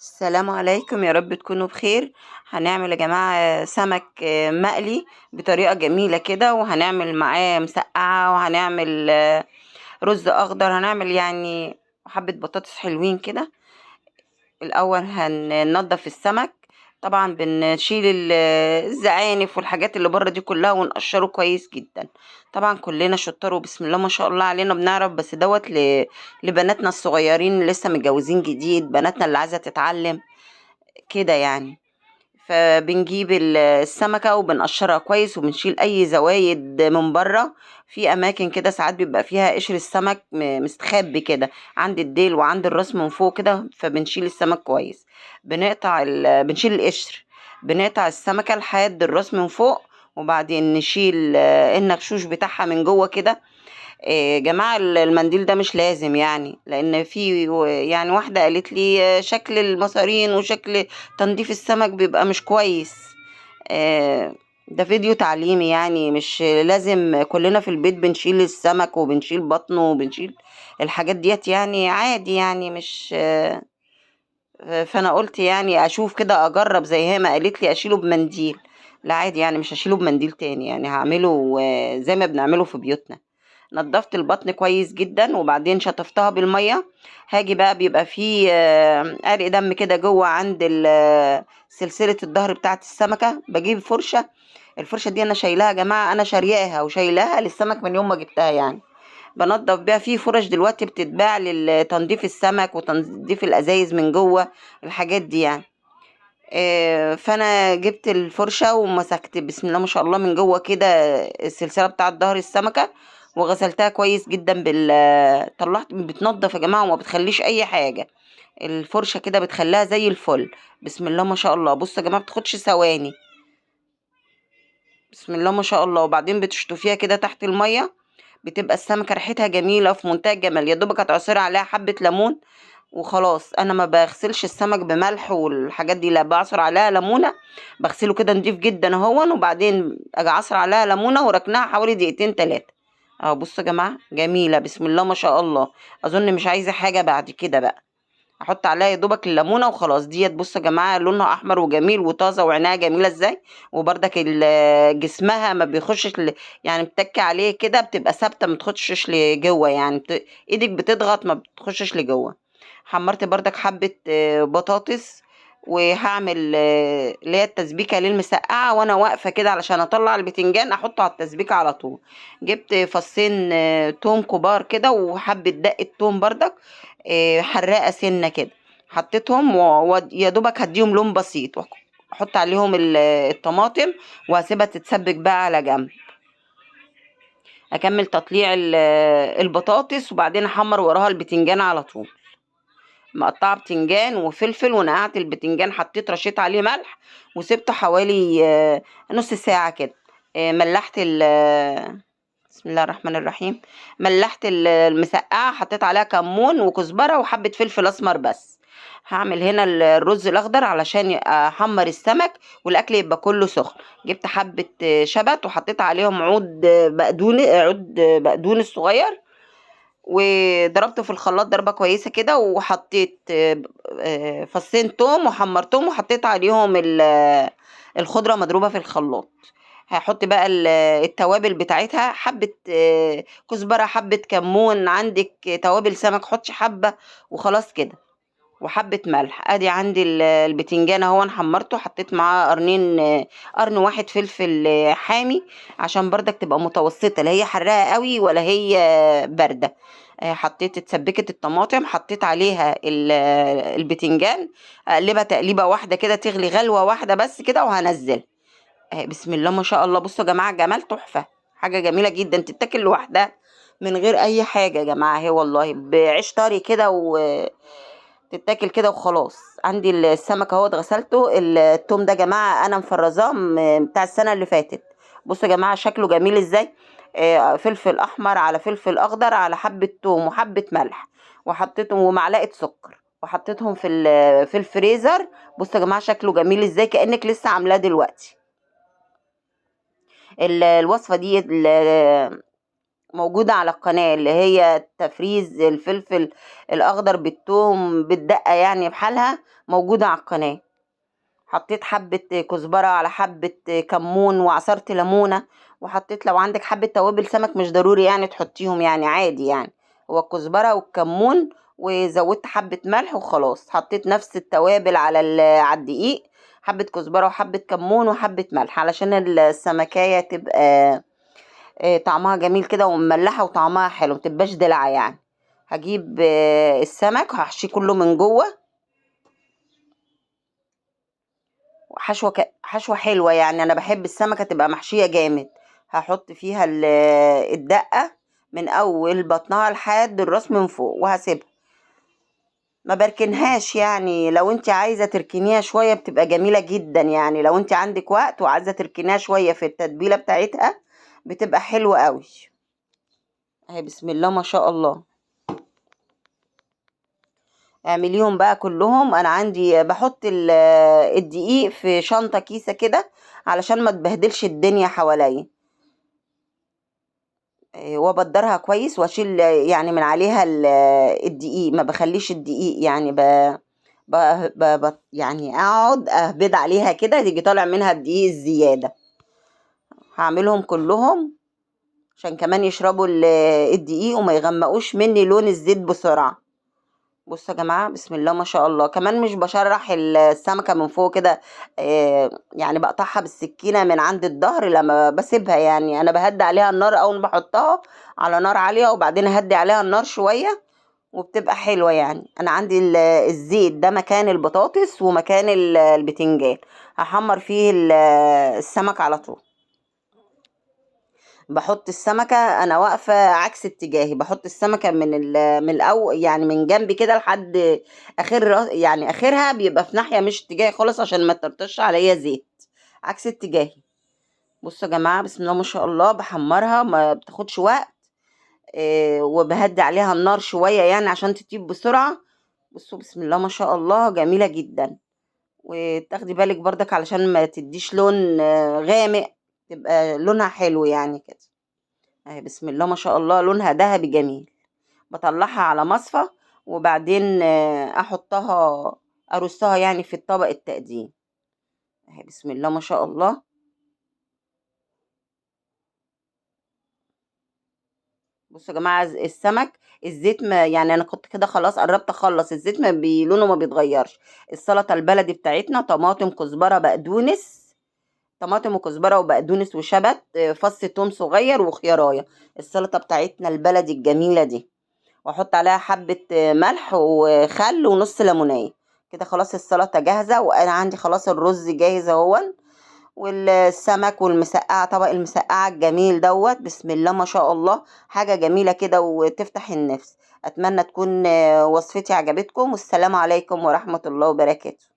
السلام عليكم، يا رب تكونوا بخير. هنعمل يا جماعة سمك مقلي بطريقة جميلة كده، وهنعمل معاه مسقعة، وهنعمل رز أخضر، هنعمل يعني حبة بطاطس حلوين كده. الأول هننضف السمك. طبعا بنشيل الزعانف والحاجات اللي بره دي كلها ونقشره كويس جدا. طبعا كلنا شطار وبسم الله ما شاء الله علينا بنعرف، بس دوت لبناتنا الصغيرين اللي لسه متجوزين جديد، بناتنا اللي عايزة تتعلم كده يعني. فبنجيب السمكة وبنقشرها كويس، وبنشيل أي زوايد من بره. في أماكن كده ساعات بيبقى فيها قشر السمك مستخبي كده عند الديل وعند الراس من فوق كده، فبنشيل السمك كويس. بنشيل القشر. بنقطع السمكة لحد الراس من فوق، وبعدين نشيل النغشوش بتاعها من جوه كده. جماعة المنديل ده مش لازم يعني، لأن في يعني واحدة قالت لي شكل المصارين وشكل تنظيف السمك بيبقى مش كويس. ده فيديو تعليمي يعني، مش لازم كلنا في البيت بنشيل السمك وبنشيل بطنه وبنشيل الحاجات ديت، يعني عادي يعني مش فأنا قلت يعني أشوف كده أجرب زي هي ما قالت لي أشيله بمنديل. لا عادي يعني، مش هشيله بمنديل تاني يعني، هعمله زي ما بنعمله في بيوتنا. نضفت البطن كويس جدا، وبعدين شطفتها بالميه. هاجي بقى بيبقى فيه عرق دم كده جوه عند سلسله الظهر بتاعه السمكه. بجيب فرشه. الفرشه دي انا شايلاها يا جماعه، انا شارياها وشايلاها للسمك من يوم ما جبتها يعني. بنضف بيها. في فرش دلوقتي بتتباع لتنظيف السمك وتنظيف الازايز من جوه، الحاجات دي يعني. فانا جبت الفرشه ومسكت بسم الله ما شاء الله من جوه كده السلسله بتاعه ظهر السمكه، وغسلتها كويس جدا طلعت بتنضف يا جماعه وما بتخليش اي حاجه. الفرشه كده بتخليها زي الفل. بسم الله ما شاء الله. بصوا يا جماعه، بتاخدش ثواني. بسم الله ما شاء الله. وبعدين بتشطفيها كده تحت الميه. بتبقى السمكه ريحتها جميله في منتهى الجمال. يا دوبك هتعصري عليها حبه ليمون وخلاص. انا ما بغسلش السمك بملح والحاجات دي، لا، بعصر عليها ليمونه. بغسله كده نضيف جدا اهون، وبعدين اجي اعصر عليها ليمونه وركنها حوالي دقيقتين تلاتة. اهو بصوا يا جماعه، جميله بسم الله ما شاء الله. اظن مش عايزه حاجه بعد كده بقى. احط عليها يا دوبك الليمونه وخلاص. ديت بصوا يا جماعه، لونها احمر وجميل وطازه وعينها جميله ازاي. وبرده جسمها ما بيخشش يعني بتكي عليه كده، بتبقى ثابته ما تخشش لجوه يعني، ايدك بتضغط ما بتخشش لجوه. حمرت بردك حبه بطاطس. وهعمل اللي هي التسبيكه للمسقعه، وانا واقفه كده علشان اطلع البتنجان احطه على التسبيكه على طول. جبت فصين توم كبار كده، وحبه دقه توم بردك حراقه سنه كده. حطيتهم ويا دوبك هديهم لون بسيط، احط عليهم الطماطم، وهسيبها تتسبك بقى على جنب. اكمل تطليع البطاطس، وبعدين احمر وراها البتنجان على طول. مقطعه بتنجان وفلفل، ونقعت البتنجان، حطيت رشيت عليه ملح، وسبته حوالي نص ساعه كده. ملحت بسم الله الرحمن الرحيم. ملحت المسقعه، حطيت عليها كمون وكزبره وحبه فلفل اسمر بس. هعمل هنا الرز الاخضر علشان احمر السمك والاكل يبقى كله سخن. جبت حبه شبت وحطيت عليهم عود بقدونس صغير، وضربته في الخلاط ضربه كويسه كده. وحطيت فصين توم وحمرتهم، وحطيت عليهم الخضره مضروبه في الخلاط. هحط بقى التوابل بتاعتها، حبة كزبرة، حبة كمون، عندك توابل سمك حطش حبة وخلاص كده. وحبة ملح. ادي عندي البتنجان اهو، انا حمرته، حطيت معاه قرن واحد فلفل حامي، عشان بردك تبقى متوسطة، لا هي حراقة قوي ولا هي باردة. حطيت اتسبكت الطماطم، حطيت عليها البتنجان، اقلبها تقليبة واحدة كده، تغلي غلوة واحدة بس كده، وهنزل. بسم الله ما شاء الله. بصوا يا جماعه، جمال تحفه. حاجه جميله جدا تتاكل لوحدها من غير اي حاجه يا جماعه، هي والله بعيش طري كده وتتاكل كده وخلاص. عندي السمك اهو اتغسلته. التوم ده يا جماعه انا مفرزاه بتاع السنه اللي فاتت. بصوا يا جماعه شكله جميل ازاي. فلفل احمر على فلفل اخضر على حبه توم وحبه ملح، وحطيتهم ومعلقه سكر، وحطيتهم في الفريزر. بصوا يا جماعه شكله جميل ازاي، كانك لسه عاملاه دلوقتي. الوصفة دي موجودة على القناة، اللي هي تفريز الفلفل الأخضر بالثوم بالدقة يعني بحالها، موجودة على القناة. حطيت حبة كزبرة على حبة كمون وعصرت ليمونة، وحطيت لو عندك حبة توابل سمك مش ضروري يعني تحطيهم، يعني عادي يعني، هو الكزبرة والكمون، وزودت حبة ملح وخلاص. حطيت نفس التوابل على على الدقيق، حبة كزبرة وحبة كمون وحبة ملح علشان السمكية تبقى طعمها جميل كده ومملحة وطعمها حلو، متبقاش دلع يعني. هجيب السمك وهحشيه كله من جوه، حشوة حلوة يعني، أنا بحب السمكة تبقى محشية جامد. هحط فيها الدقة من أول بطنها لحد الراس من فوق، وهسيبها ما بركنهاش يعني. لو انت عايزة تركنيها شوية بتبقى جميلة جدا يعني، لو انت عندك وقت وعايزة تركنيها شوية في التتبيلة بتاعتها بتبقى حلوة قوي. اهي بسم الله ما شاء الله. اعمليهم بقى كلهم. انا عندي بحط الدقيق في شنطة كيسة كده علشان ما تبهدلش الدنيا حواليا، وابدرها كويس واشيل يعني من عليها الدقيق، ما بخليش الدقيق يعني يعني اقعد اهبد عليها كده تيجي طالع منها الدقيق الزيادة. هعملهم كلهم عشان كمان يشربوا الدقيق وما يغمقوش مني لون الزيت بسرعة. بصوا يا جماعة بسم الله ما شاء الله. كمان مش بشرح السمكة من فوق كده، يعني بقطعها بالسكينة من عند الظهر لما بسيبها، يعني انا بهدي عليها النار اول ما بحطها على نار عالية، وبعدين اهدي عليها النار شوية وبتبقى حلوة يعني. انا عندي الزيت ده مكان البطاطس ومكان البتنجان، هحمر فيه السمك على طول. بحط السمكة انا واقفة عكس اتجاهي، بحط السمكة من الاول يعني من جنب كده لحد اخر يعني اخرها بيبقى في ناحية مش اتجاهي خالص عشان ما ترطش عليا زيت، عكس اتجاهي. بصوا يا جماعة بسم الله ما شاء الله. بحمرها ما بتاخدش وقت، وبهدي عليها النار شوية يعني عشان تطيب بسرعة. بصوا بسم الله ما شاء الله جميلة جدا. وتاخدي بالك بردك علشان ما تديش لون غامق، تبقى لونها حلو يعني كده. اهي بسم الله ما شاء الله لونها ذهبي جميل. بطلعها على مصفى وبعدين احطها ارصها يعني في الطبق التقديم. اهي بسم الله ما شاء الله. بصوا يا جماعه السمك الزيت ما يعني انا كنت كده خلاص قربت اخلص، الزيت ما لونه ما بيتغيرش. السلطه البلدي بتاعتنا طماطم كزبره بقدونس، طماطم وكزبره وبقدونس وشبت، فص توم صغير وخيارايه. السلطه بتاعتنا البلدي الجميله دي، واحط عليها حبة ملح وخل ونص ليمونية كده. خلاص السلطة جاهزة، وانا عندي خلاص الرز جاهز اهون، والسمك والمسقعة، طبق المسقعة الجميل دوت بسم الله ما شاء الله، حاجة جميلة كده وتفتح النفس. اتمنى تكون وصفتي عجبتكم، والسلام عليكم ورحمة الله وبركاته.